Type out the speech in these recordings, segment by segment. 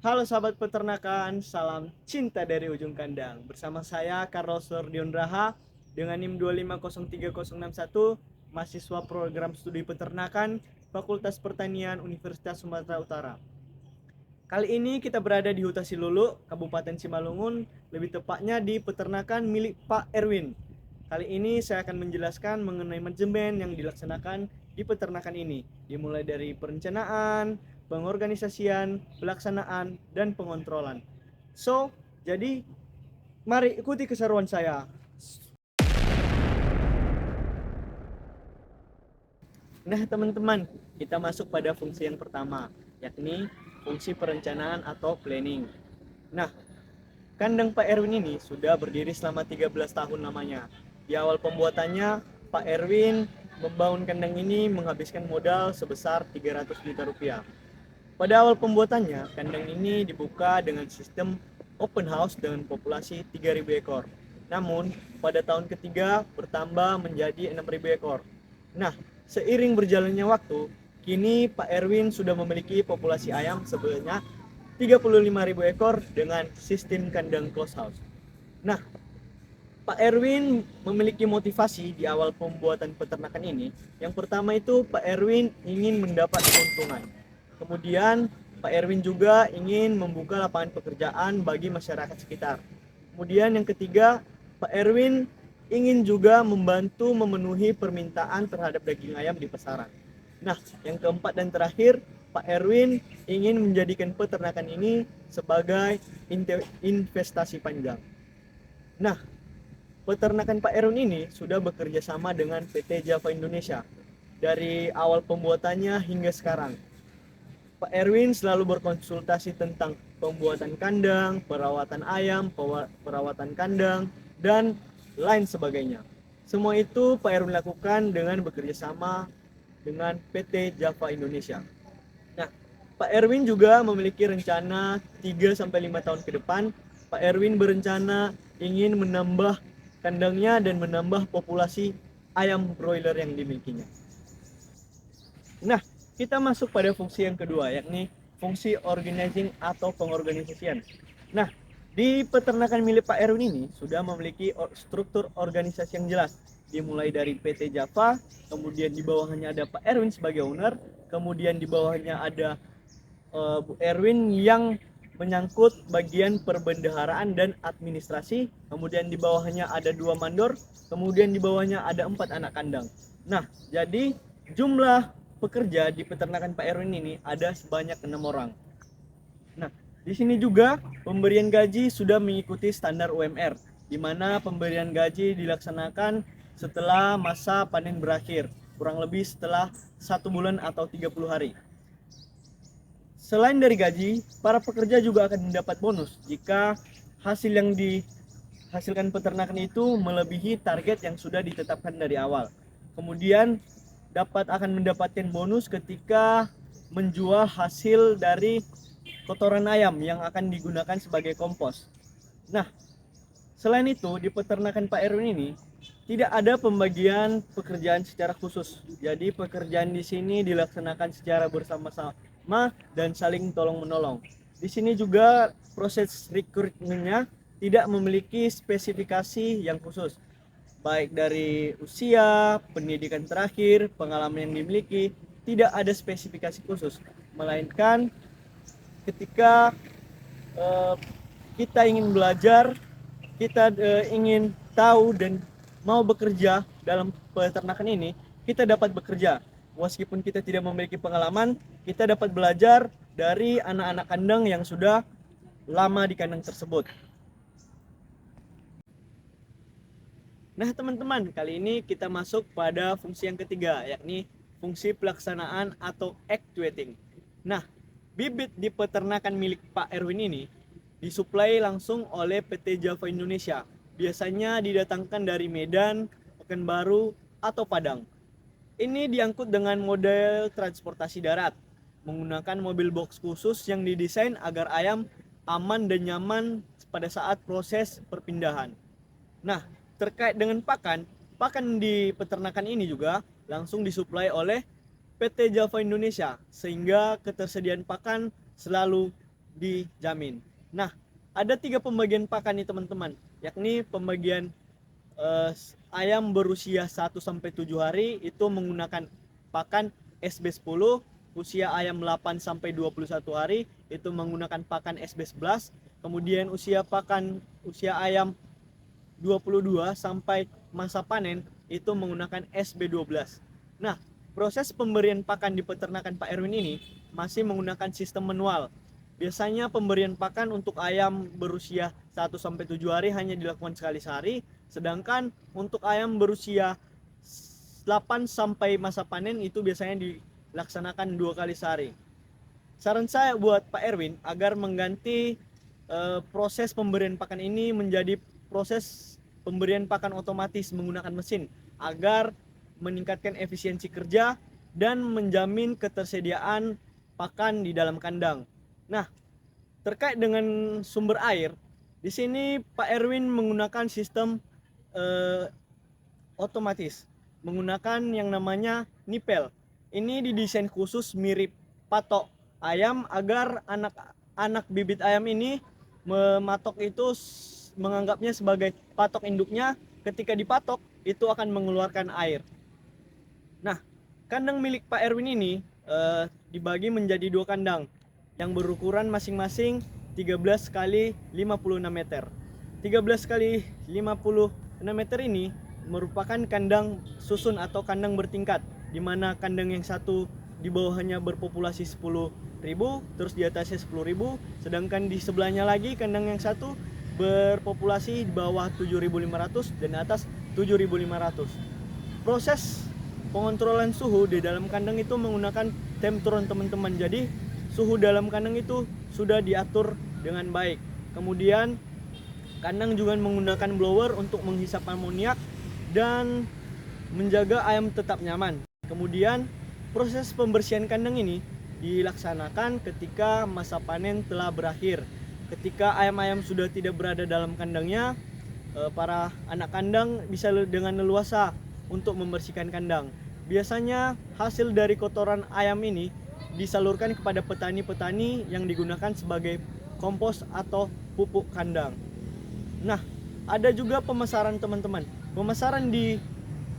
Halo sahabat peternakan, salam cinta dari ujung kandang. Bersama saya Carlos Sordion Raha dengan NIM 2503061, mahasiswa program studi peternakan Fakultas Pertanian Universitas Sumatera Utara. Kali ini kita berada di Huta Silulu, Kabupaten Simalungun, lebih tepatnya di peternakan milik Pak Erwin. Kali ini saya akan menjelaskan mengenai manajemen yang dilaksanakan di peternakan ini, dimulai dari perencanaan, pengorganisasian, pelaksanaan, dan pengontrolan. Jadi mari ikuti keseruan saya. Nah, teman-teman, kita masuk pada fungsi yang pertama, yakni fungsi perencanaan atau planning. Nah, kandang Pak Erwin ini sudah berdiri selama 13 tahun lamanya. Di awal pembuatannya, Pak Erwin membangun kandang ini menghabiskan modal sebesar 300 juta rupiah. Pada awal pembuatannya, kandang ini dibuka dengan sistem open house dengan populasi 3.000 ekor. Namun, pada tahun ketiga bertambah menjadi 6.000 ekor. Nah, seiring berjalannya waktu, kini Pak Erwin sudah memiliki populasi ayam sebanyak 35.000 ekor dengan sistem kandang close house. Nah, Pak Erwin memiliki motivasi di awal pembuatan peternakan ini. Yang pertama itu Pak Erwin ingin mendapat keuntungan. Kemudian Pak Erwin juga ingin membuka lapangan pekerjaan bagi masyarakat sekitar. Kemudian yang ketiga, Pak Erwin ingin juga membantu memenuhi permintaan terhadap daging ayam di pasaran. Nah, yang keempat dan terakhir, Pak Erwin ingin menjadikan peternakan ini sebagai investasi panjang. Nah, peternakan Pak Erwin ini sudah bekerja sama dengan PT Java Indonesia dari awal pembuatannya hingga sekarang. Pak Erwin selalu berkonsultasi tentang pembuatan kandang, perawatan ayam, perawatan kandang, dan lain sebagainya. Semua itu Pak Erwin lakukan dengan bekerja sama dengan PT Java Indonesia. Nah, Pak Erwin juga memiliki rencana 3-5 tahun ke depan. Pak Erwin berencana ingin menambah kandangnya dan menambah populasi ayam broiler yang dimilikinya. Nah, kita masuk pada fungsi yang kedua, yakni fungsi organizing atau pengorganisasian. Nah, di peternakan milik Pak Erwin ini sudah memiliki struktur organisasi yang jelas, dimulai dari PT Java, kemudian di bawahnya ada Pak Erwin sebagai owner, kemudian di bawahnya ada Bu Erwin yang menyangkut bagian perbendaharaan dan administrasi, kemudian di bawahnya ada 2 mandor, kemudian di bawahnya ada 4 anak kandang. Nah, jadi jumlah pekerja di peternakan Pak Erwin ini ada sebanyak 6 orang. Nah, di sini juga pemberian gaji sudah mengikuti standar UMR, di mana pemberian gaji dilaksanakan setelah masa panen berakhir, kurang lebih setelah 1 bulan atau 30 hari. Selain dari gaji, para pekerja juga akan mendapat bonus jika hasil yang dihasilkan peternakan itu melebihi target yang sudah ditetapkan dari awal. Kemudian akan mendapatkan bonus ketika menjual hasil dari kotoran ayam yang akan digunakan sebagai kompos. Nah, selain itu di peternakan Pak Erwin ini tidak ada pembagian pekerjaan secara khusus. Jadi pekerjaan di sini dilaksanakan secara bersama-sama dan saling tolong-menolong. Di sini juga proses rekrutmennya tidak memiliki spesifikasi yang khusus, baik dari usia, pendidikan terakhir, pengalaman yang dimiliki, tidak ada spesifikasi khusus, melainkan ketika eh, kita ingin belajar, kita ingin tahu dan mau bekerja dalam peternakan ini, kita dapat bekerja. Meskipun kita tidak memiliki pengalaman, kita dapat belajar dari anak-anak kandang yang sudah lama di kandang tersebut. Nah, teman-teman, kali ini kita masuk pada fungsi yang ketiga, yakni fungsi pelaksanaan atau actuating. Nah, bibit di peternakan milik Pak Erwin ini disuplai langsung oleh PT Java Indonesia. Biasanya didatangkan dari Medan, Pekanbaru, atau Padang. Ini diangkut dengan model transportasi darat, menggunakan mobil box khusus yang didesain agar ayam aman dan nyaman pada saat proses perpindahan. Nah, terkait dengan pakan, pakan di peternakan ini juga langsung disuplai oleh PT Java Indonesia, sehingga ketersediaan pakan selalu dijamin. Nah, ada 3 pembagian pakan nih teman-teman, yakni pembagian ayam berusia 1-7 hari itu menggunakan pakan SB10, usia ayam 8-21 hari itu menggunakan pakan SB11, kemudian usia ayam 22 sampai masa panen itu menggunakan SB12. Nah, proses pemberian pakan di peternakan Pak Erwin ini masih menggunakan sistem manual. Biasanya pemberian pakan untuk ayam berusia 1-7 hari hanya dilakukan sekali sehari, sedangkan untuk ayam berusia 8 sampai masa panen itu biasanya dilaksanakan 2 kali sehari. Saran saya buat Pak Erwin agar mengganti proses pemberian pakan ini menjadi proses pemberian pakan otomatis menggunakan mesin agar meningkatkan efisiensi kerja dan menjamin ketersediaan pakan di dalam kandang. Nah, terkait dengan sumber air, di sini Pak Erwin menggunakan sistem otomatis, menggunakan yang namanya nipel. Ini didesain khusus mirip patok ayam agar anak bibit ayam ini mematok itu menganggapnya sebagai patok induknya. Ketika dipatok itu akan mengeluarkan air. Nah, kandang milik Pak Erwin ini dibagi menjadi 2 kandang yang berukuran masing-masing 13 kali 56 meter. 13 kali 56 meter ini merupakan kandang susun atau kandang bertingkat, di mana kandang yang satu di bawahnya berpopulasi 10.000, terus di atasnya 10.000, sedangkan di sebelahnya lagi kandang yang satu berpopulasi di bawah 7.500 dan atas 7.500. Proses pengontrolan suhu di dalam kandang itu menggunakan temptron teman-teman. Jadi suhu dalam kandang itu sudah diatur dengan baik. Kemudian kandang juga menggunakan blower untuk menghisap amoniak dan menjaga ayam tetap nyaman. Kemudian proses pembersihan kandang ini dilaksanakan ketika masa panen telah berakhir. Ketika ayam-ayam sudah tidak berada dalam kandangnya, para anak kandang bisa dengan leluasa untuk membersihkan kandang. Biasanya hasil dari kotoran ayam ini disalurkan kepada petani-petani yang digunakan sebagai kompos atau pupuk kandang. Nah, ada juga pemasaran teman-teman. Pemasaran di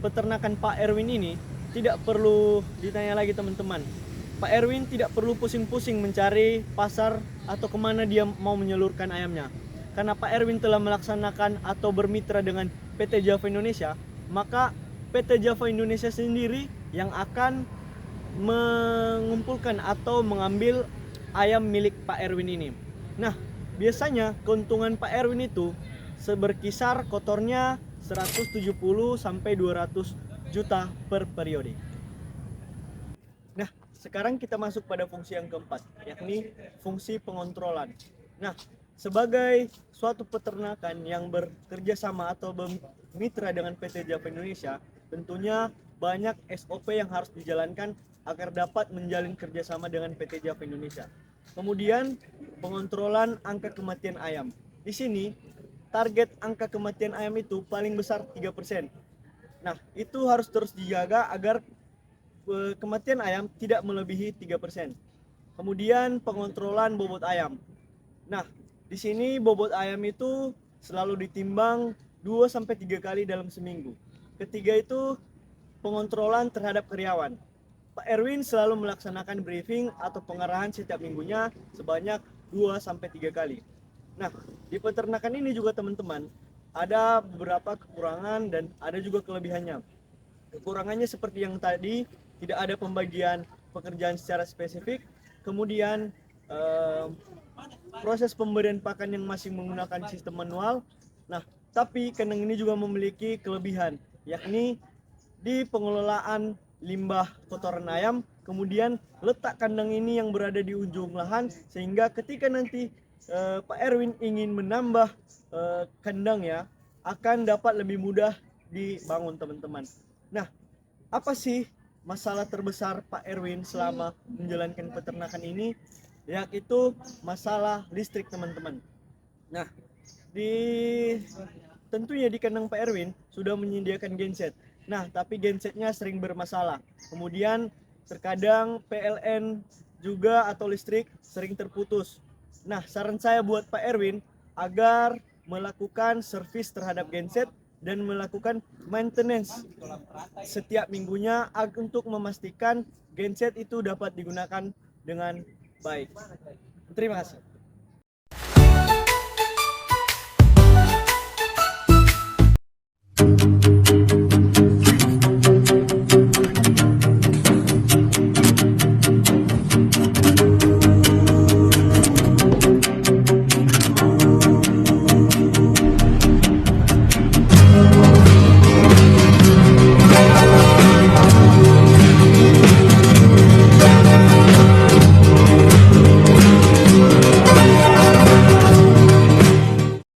peternakan Pak Erwin ini tidak perlu ditanya lagi teman-teman. Pak Erwin tidak perlu pusing-pusing mencari pasar atau kemana dia mau menyalurkan ayamnya. Karena Pak Erwin telah melaksanakan atau bermitra dengan PT Java Indonesia, maka PT Java Indonesia sendiri yang akan mengumpulkan atau mengambil ayam milik Pak Erwin ini. Nah, biasanya keuntungan Pak Erwin itu berkisar kotornya 170 sampai 200 juta per periode. Nah, sekarang kita masuk pada fungsi yang keempat, yakni fungsi pengontrolan. Nah, sebagai suatu peternakan yang bekerja sama atau bermitra dengan PT Java Indonesia, tentunya banyak SOP yang harus dijalankan agar dapat menjalin kerjasama dengan PT Java Indonesia. Kemudian, pengontrolan angka kematian ayam. Di sini, target angka kematian ayam itu paling besar 3%. Nah, itu harus terus dijaga agar kematian ayam tidak melebihi 3%. Kemudian pengontrolan bobot ayam. Nah, di sini bobot ayam itu selalu ditimbang 2 sampai 3 kali dalam seminggu. Ketiga itu pengontrolan terhadap karyawan. Pak Erwin selalu melaksanakan briefing atau pengarahan setiap minggunya sebanyak 2 sampai 3 kali. Nah, di peternakan ini juga teman-teman ada beberapa kekurangan dan ada juga kelebihannya. Kekurangannya seperti yang tadi, tidak ada pembagian pekerjaan secara spesifik. Kemudian proses pemberian pakan yang masih menggunakan sistem manual. Nah, tapi kandang ini juga memiliki kelebihan, yakni di pengelolaan limbah kotoran ayam. Kemudian letak kandang ini yang berada di ujung lahan, sehingga ketika nanti Pak Erwin ingin menambah kandang ya, akan dapat lebih mudah dibangun teman-teman. Nah, apa sih masalah terbesar Pak Erwin selama menjalankan peternakan ini? Yaitu masalah listrik teman-teman. Nah, tentunya di kandang Pak Erwin sudah menyediakan genset. Nah, tapi gensetnya sering bermasalah. Kemudian terkadang PLN juga atau listrik sering terputus. Nah, saran saya buat Pak Erwin agar melakukan servis terhadap genset dan melakukan maintenance setiap minggunya untuk memastikan genset itu dapat digunakan dengan baik. Terima kasih.